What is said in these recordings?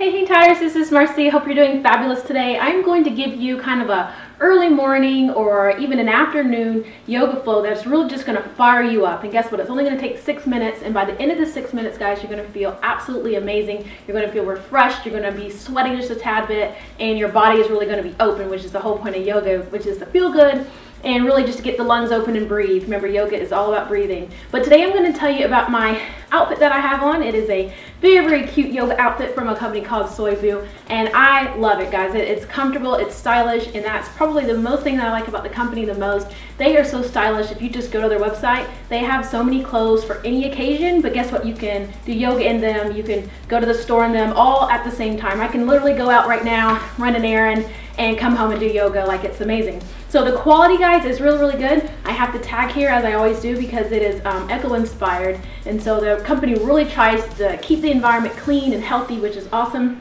Hey Tires, this is Marcy. Hope you're doing fabulous today. I'm going to give you kind of a early morning or even an afternoon yoga flow that's really just going to fire you up. And guess what? It's only going to take 6 minutes, and by the end of the 6 minutes, guys, you're going to feel absolutely amazing. You're going to feel refreshed. You're going to be sweating just a tad bit, and your body is really going to be open, which is the whole point of yoga, which is to feel good and really just to get the lungs open and breathe. Remember, yoga is all about breathing. But today I'm going to tell you about my outfit that I have on. It is a very cute yoga outfit from a company called Soyvu, and I love it, guys. It's comfortable, it's stylish, and that's probably the most thing that I like about the company the most. They are so stylish. If you just go to their website, they have so many clothes for any occasion, but guess what? You can do yoga in them, you can go to the store in them, all at the same time. I can literally go out right now, run an errand, and come home and do yoga. Like, it's amazing. So the quality, guys, is really good. I have the tag here, as I always do, because it is eco-inspired, and so the company really tries to keep the environment clean and healthy, which is awesome.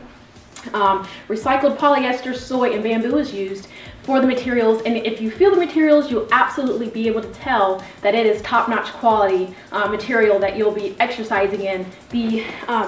Recycled polyester, soy, and bamboo is used for the materials, and if you feel the materials, you'll absolutely be able to tell that it is top-notch quality material that you'll be exercising in. The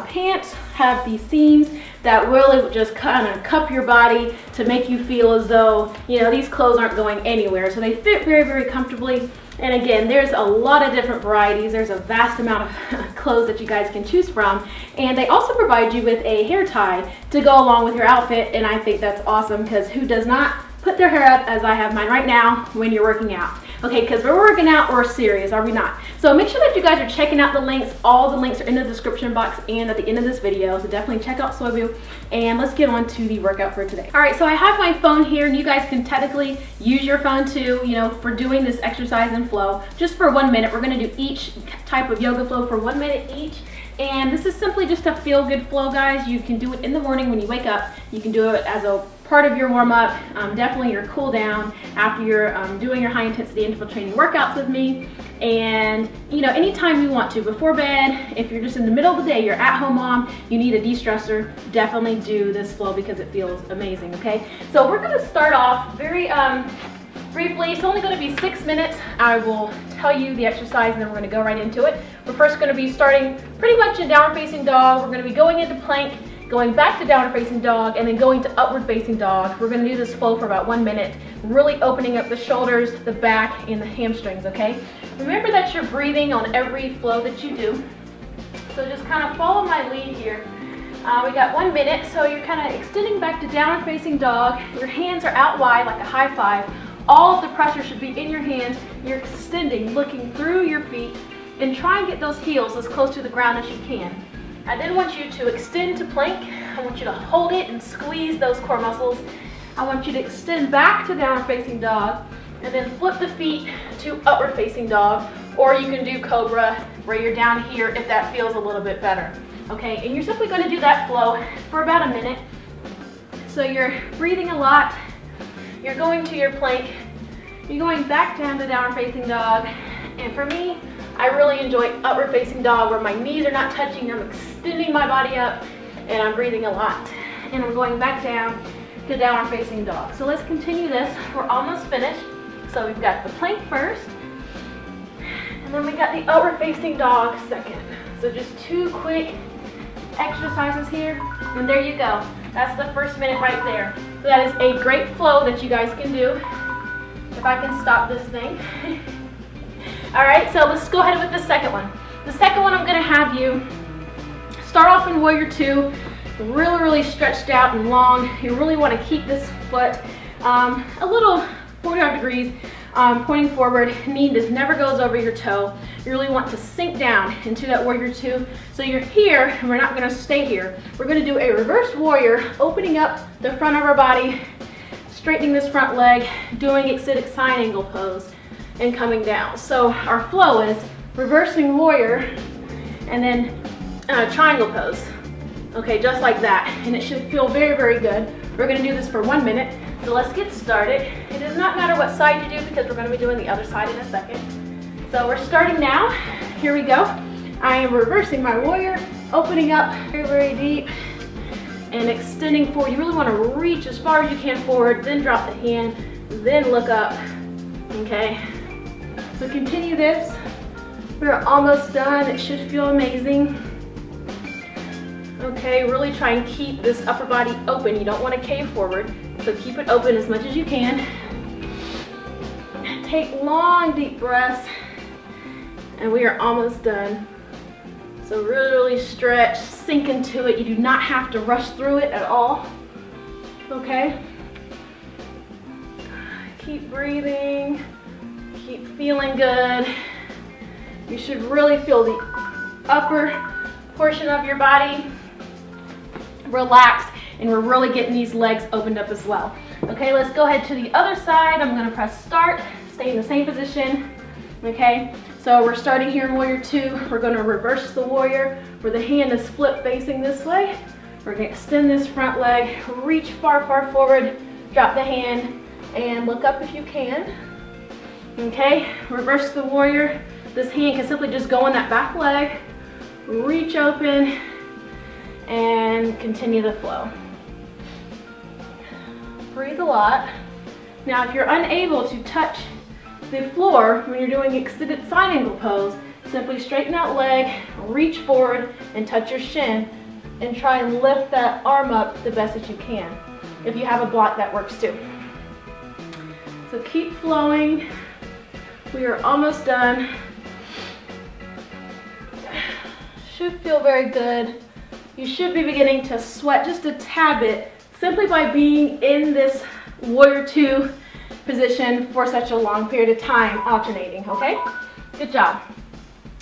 pants have these seams that really just kind of cup your body to make you feel as though, you know, these clothes aren't going anywhere. So they fit very comfortably. And again, there's a lot of different varieties. There's a vast amount of clothes that you guys can choose from. And they also provide you with a hair tie to go along with your outfit. And I think that's awesome, because who does not put their hair up, as I have mine right now, when you're working out? Okay, because we're working out, we're serious, are we not? So make sure that you guys are checking out the links. All the links are in the description box and at the end of this video, so definitely check out Soyvu, and let's get on to the workout for today. All right, so I have my phone here, and you guys can technically use your phone too, you know, for doing this exercise and flow. Just for 1 minute, we're gonna do each type of yoga flow for 1 minute each. And this is simply just a feel-good flow, guys. You can do it in the morning when you wake up. You can do it as a part of your warm-up, definitely your cool down after you're doing your high-intensity interval training workouts with me. And you know, anytime you want to, before bed, if you're just in the middle of the day, you're at-home mom, you need a de-stressor, definitely do this flow because it feels amazing. Okay, so we're going to start off very briefly. It's only going to be 6 minutes. I will tell you the exercise, and then we're going to go right into it. We're first going to be starting pretty much in downward facing dog. We're going to be going into plank, going back to downward facing dog, and then going to upward facing dog. We're going to do this flow for about 1 minute, really opening up the shoulders, the back, and the hamstrings. Okay, remember that you're breathing on every flow that you do, so just kind of follow my lead here. We got 1 minute, so you're kind of extending back to downward facing dog. Your hands are out wide like a high five. All of the pressure should be in your hands. You're extending, looking through your feet, and try and get those heels as close to the ground as you can. I then want you to extend to plank. I want you to hold it and squeeze those core muscles. I want you to extend back to downward facing dog, and then flip the feet to upward facing dog, or you can do cobra where you're down here if that feels a little bit better. Okay, and you're simply going to do that flow for about 1 minute. So you're breathing a lot. You're going to your plank, you're going back down to downward facing dog, and for me, I really enjoy upward facing dog where my knees are not touching. I'm extending my body up, and I'm breathing a lot. And I'm going back down to downward facing dog. So let's continue this. We're almost finished. So we've got the plank first, and then we got the upward facing dog second. So just 2 quick exercises here, and there you go. That's the first minute right there. So that is a great flow that you guys can do. If I can stop this thing. All right, so let's go ahead with the second one. The second one, I'm gonna have you start off in warrior 2, really stretched out and long. You really wanna keep this foot a little 45 degrees, pointing forward. Knee just never goes over your toe. You really want to sink down into that warrior 2. So you're here, and we're not gonna stay here. We're gonna do a reverse warrior, opening up the front of our body, straightening this front leg, doing extended sine angle pose, and coming down. So our flow is reversing warrior, and then triangle pose. Okay, just like that. And it should feel very good. We're gonna do this for 1 minute. So let's get started. It does not matter what side you do, because we're gonna be doing the other side in a second. So we're starting now. Here we go. I am reversing my warrior, opening up very deep, and extending forward. You really want to reach as far as you can forward, then drop the hand, then look up. Okay, so continue this. We're almost done. It should feel amazing. Okay, really try and keep this upper body open. You don't want to cave forward, so keep it open as much as you can. Take long, deep breaths, and we are almost done. So really stretch, sink into it. You do not have to rush through it at all, okay? Keep breathing, keep feeling good. You should really feel the upper portion of your body relaxed, and we're really getting these legs opened up as well. Okay, let's go ahead to the other side. I'm gonna press start, stay in the same position, okay? So we're starting here in warrior two. We're gonna reverse the warrior where the hand is flipped facing this way. We're gonna extend this front leg, reach far, far forward, drop the hand, and look up if you can. Okay, reverse the warrior. This hand can simply just go on that back leg, reach open, and continue the flow. Breathe a lot. Now, if you're unable to touch the floor when you're doing extended side angle pose, simply straighten that leg, reach forward, and touch your shin, and try and lift that arm up the best that you can. If you have a block, that works too. So keep flowing. We are almost done. Should feel very good. You should be beginning to sweat just a tad bit simply by being in this warrior two position for such a long period of time, alternating, okay? Good job.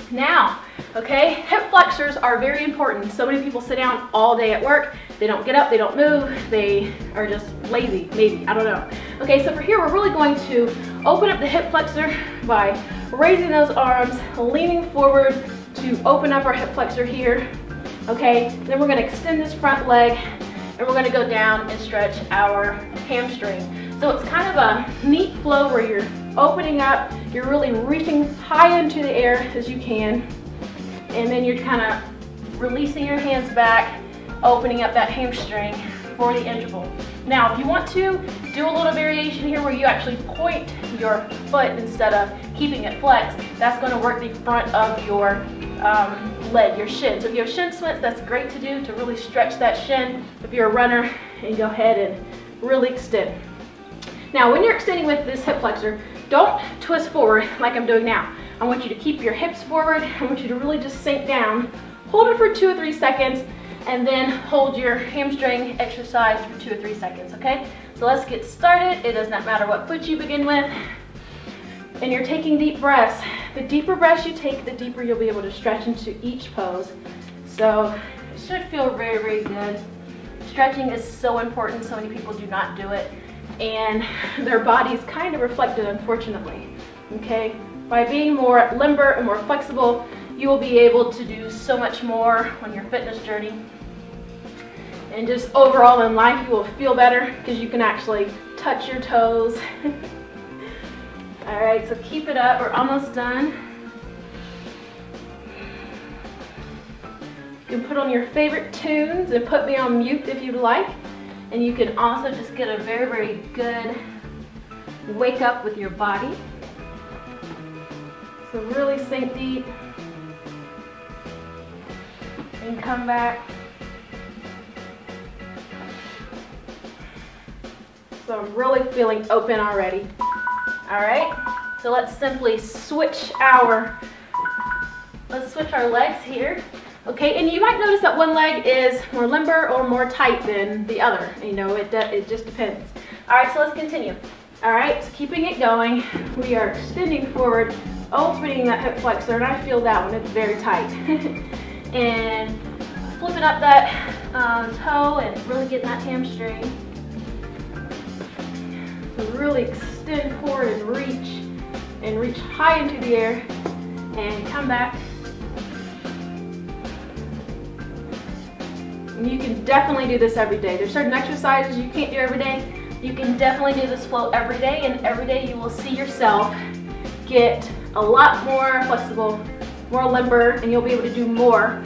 Now, okay, hip flexors are very important. So many people sit down all day at work. They don't get up, they don't move, they are just lazy, maybe, I don't know. Okay, so for here, we're really going to open up the hip flexor by raising those arms, leaning forward to open up our hip flexor here. Okay, then we're gonna extend this front leg, and we're gonna go down and stretch our hamstring. So it's kind of a neat flow where you're opening up, you're really reaching high into the air as you can, and then you're kind of releasing your hands back, opening up that hamstring for the interval. Now, if you want to do a little variation here where you actually point your foot instead of keeping it flexed, that's going to work the front of your leg, your shin. So if you have shin splints, that's great to do to really stretch that shin. If you're a runner, and go ahead and really extend. Now, when you're extending with this hip flexor, don't twist forward like I'm doing now. I want you to keep your hips forward. I want you to really just sink down. Hold it for 2 or 3 seconds, and then hold your hamstring exercise for 2 or 3 seconds, okay? So let's get started. It does not matter what foot you begin with. And you're taking deep breaths. The deeper breaths you take, the deeper you'll be able to stretch into each pose. So it should feel very, very good. Stretching is so important. So many people do not do it, and their body's kind of reflected, unfortunately, okay? By being more limber and more flexible, you will be able to do so much more on your fitness journey. And just overall in life, you will feel better because you can actually touch your toes. All right, so keep it up. We're almost done. You can put on your favorite tunes and put me on mute if you'd like. And you can also just get a very, very good wake up with your body. So really sink deep and come back. So I'm really feeling open already. All right, so let's simply switch our legs here. Okay, and you might notice that one leg is more limber or more tight than the other. You know, it just depends. All right, so let's continue. All right, so keeping it going, we are extending forward, opening that hip flexor, and I feel that one, it's very tight. And flipping up that toe and really getting that hamstring. So really extend forward and reach high into the air and come back. And you can definitely do this every day. There's certain exercises you can't do every day. You can definitely do this flow every day, and every day you will see yourself get a lot more flexible, more limber, and you'll be able to do more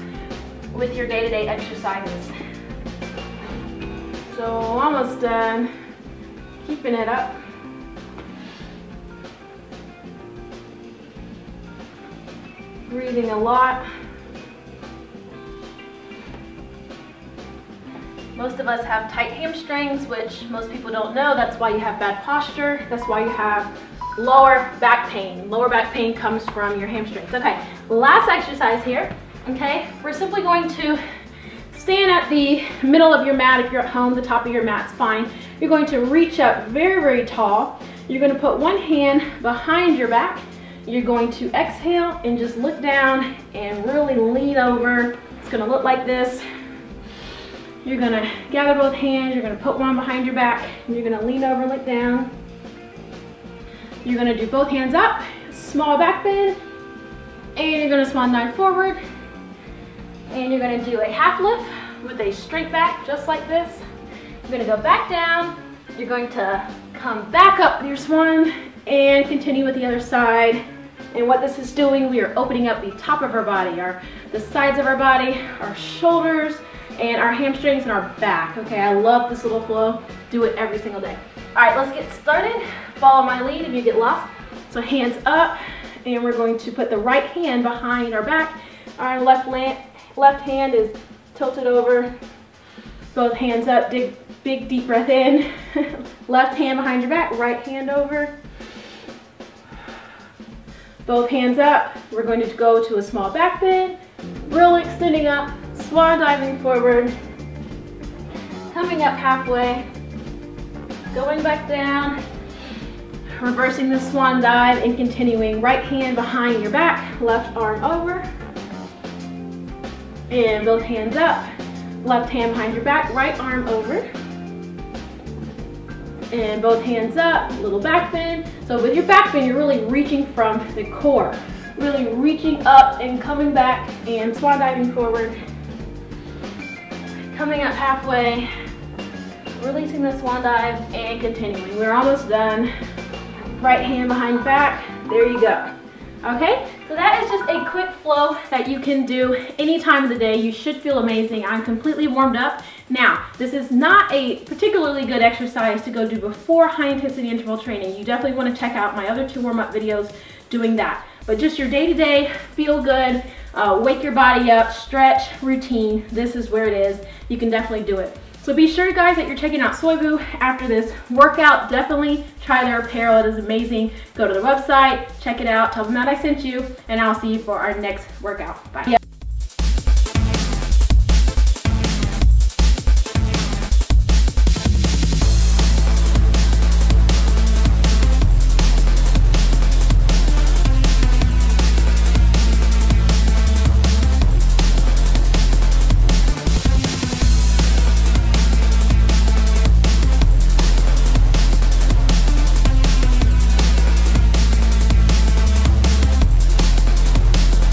with your day-to-day exercises. So almost done. Keeping it up. Breathing a lot. Most of us have tight hamstrings, which most people don't know. That's why you have bad posture. That's why you have lower back pain. Lower back pain comes from your hamstrings. Okay, last exercise here. Okay, we're simply going to stand at the middle of your mat. If you're at home, the top of your mat's fine. You're going to reach up very, very tall. You're going to put one hand behind your back. You're going to exhale and just look down and really lean over. It's going to look like this. You're going to gather both hands. You're going to put one behind your back. And you're going to lean over and look down. You're going to do both hands up, small back bend, and you're going to swan dive forward. And you're going to do a half lift with a straight back, just like this. You're going to go back down. You're going to come back up with your swan and continue with the other side. And what this is doing, we are opening up the top of our body, the sides of our body, our shoulders, and our hamstrings and our back. Okay, I love this little flow. Do it every single day. All right, let's get started. Follow my lead if you get lost. So hands up, and we're going to put the right hand behind our back. Our left hand is tilted over. Both hands up, big deep breath in. Left hand behind your back, right hand over. Both hands up. We're going to go to a small back bend, really extending up, swan diving forward, coming up halfway, going back down, reversing the swan dive and continuing. Right hand behind your back, left arm over, and both hands up. Left hand behind your back, right arm over, and both hands up, little back bend. So with your back bend, you're really reaching from the core, really reaching up and coming back and swan diving forward, coming up halfway, releasing the swan dive and continuing. We're almost done. Right hand behind back, there you go. Okay, so that is just a quick flow that you can do any time of the day. You should feel amazing. I'm completely warmed up. Now, this is not a particularly good exercise to go do before high intensity interval training. You definitely want to check out my other 2 warm-up videos doing that. But just your day-to-day, feel good, wake your body up, stretch, routine, this is where it is. You can definitely do it. So be sure, guys, that you're checking out Soybu after this workout. Definitely try their apparel. It is amazing. Go to the website, check it out, tell them that I sent you, and I'll see you for our next workout. Bye.